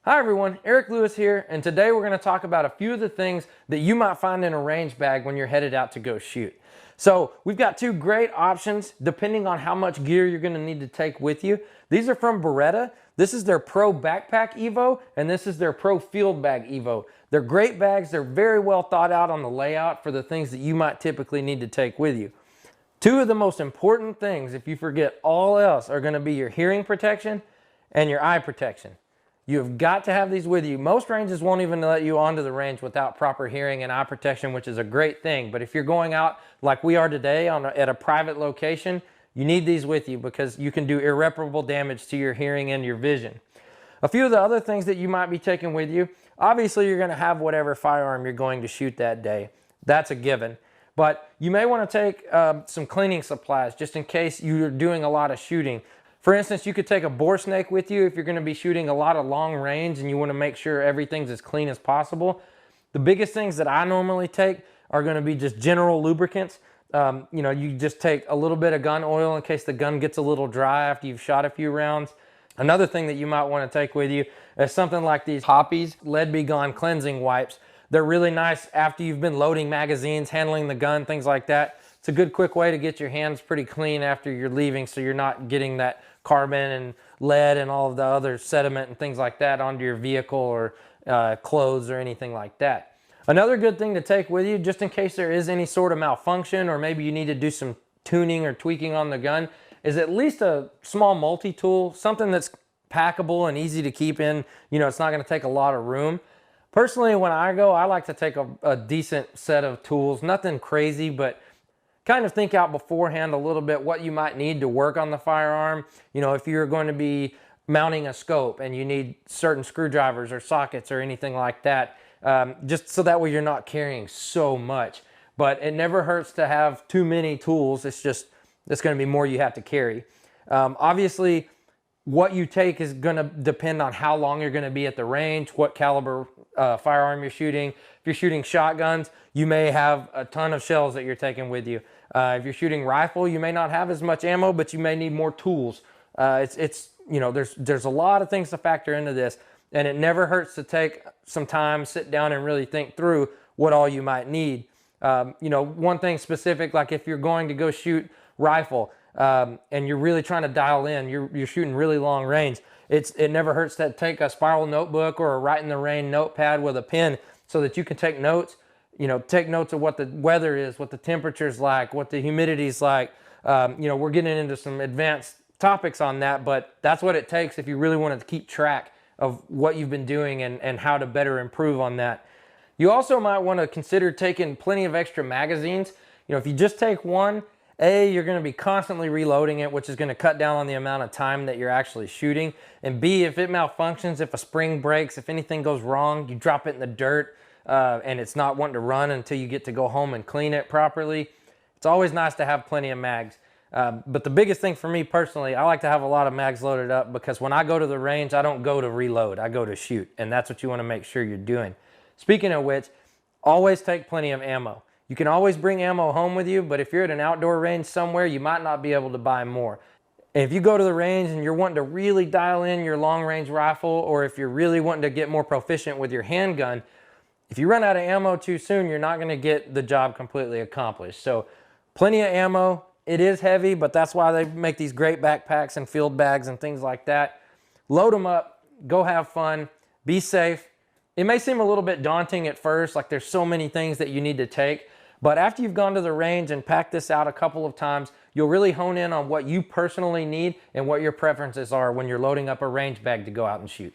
Hi everyone, Eric Lewis here, and today we're going to talk about a few of the things that you might find in a range bag when you're headed out to go shoot. So we've got two great options depending on how much gear you're going to need to take with you. These are from Beretta. This is their Pro Backpack Evo, and this is their Pro Field Bag Evo. They're great bags. They're very well thought out on the layout for the things that you might typically need to take with you. Two of the most important things, if you forget all else, are going to be your hearing protection and your eye protection. You've got to have these with you. Most ranges won't even let you onto the range without proper hearing and eye protection, which is a great thing. But if you're going out like we are today at a private location, you need these with you because you can do irreparable damage to your hearing and your vision. A few of the other things that you might be taking with you, obviously you're going to have whatever firearm you're going to shoot that day. That's a given. But you may want to take some cleaning supplies just in case you're doing a lot of shooting. For instance, you could take a bore snake with you if you're going to be shooting a lot of long range and you want to make sure everything's as clean as possible. The biggest things that I normally take are going to be just general lubricants. You just take a little bit of gun oil in case the gun gets a little dry after you've shot a few rounds. Another thing that you might want to take with you is something like these Hoppe Lead Be Gone cleansing wipes. They're really nice after you've been loading magazines, handling the gun, things like that. It's a good quick way to get your hands pretty clean after you're leaving so you're not getting that carbon and lead and all of the other sediment and things like that onto your vehicle or clothes or anything like that. Another good thing to take with you, just in case there is any sort of malfunction or maybe you need to do some tuning or tweaking on the gun, is at least a small multi-tool, something that's packable and easy to keep in. It's not going to take a lot of room. Personally, when I go, I like to take a decent set of tools, nothing crazy, but kind of think out beforehand a little bit what you might need to work on the firearm. If you're going to be mounting a scope and you need certain screwdrivers or sockets or anything like that, just so that way you're not carrying so much. But it never hurts to have too many tools. It's going to be more you have to carry. Obviously, what you take is going to depend on how long you're going to be at the range, what caliber firearm you're shooting. If you're shooting shotguns, you may have a ton of shells that you're taking with you. If you're shooting rifle, you may not have as much ammo, but you may need more tools. There's a lot of things to factor into this, and it never hurts to take some time, sit down, and really think through what all you might need. One thing specific, like if you're going to go shoot rifle and you're really trying to dial in, you're shooting really long range. It never hurts to take a spiral notebook or a write in the rain notepad with a pen so that you can take notes. Take notes of what the weather is, what the temperature's like, what the humidity's like. We're getting into some advanced topics on that, but that's what it takes if you really want to keep track of what you've been doing and how to better improve on that. You also might want to consider taking plenty of extra magazines. If you just take one, A, you're going to be constantly reloading it, which is going to cut down on the amount of time that you're actually shooting. And B, if it malfunctions, if a spring breaks, if anything goes wrong, you drop it in the dirt, and it's not wanting to run until you get to go home and clean it properly. It's always nice to have plenty of mags. But the biggest thing for me personally, I like to have a lot of mags loaded up because when I go to the range, I don't go to reload, I go to shoot. And that's what you want to make sure you're doing. Speaking of which, always take plenty of ammo. You can always bring ammo home with you, but if you're at an outdoor range somewhere, you might not be able to buy more. And if you go to the range and you're wanting to really dial in your long range rifle, or if you're really wanting to get more proficient with your handgun, if you run out of ammo too soon, you're not going to get the job completely accomplished. So plenty of ammo. It is heavy, but that's why they make these great backpacks and field bags and things like that. Load them up, go have fun, be safe. It may seem a little bit daunting at first, like there's so many things that you need to take, but after you've gone to the range and packed this out a couple of times, you'll really hone in on what you personally need and what your preferences are when you're loading up a range bag to go out and shoot.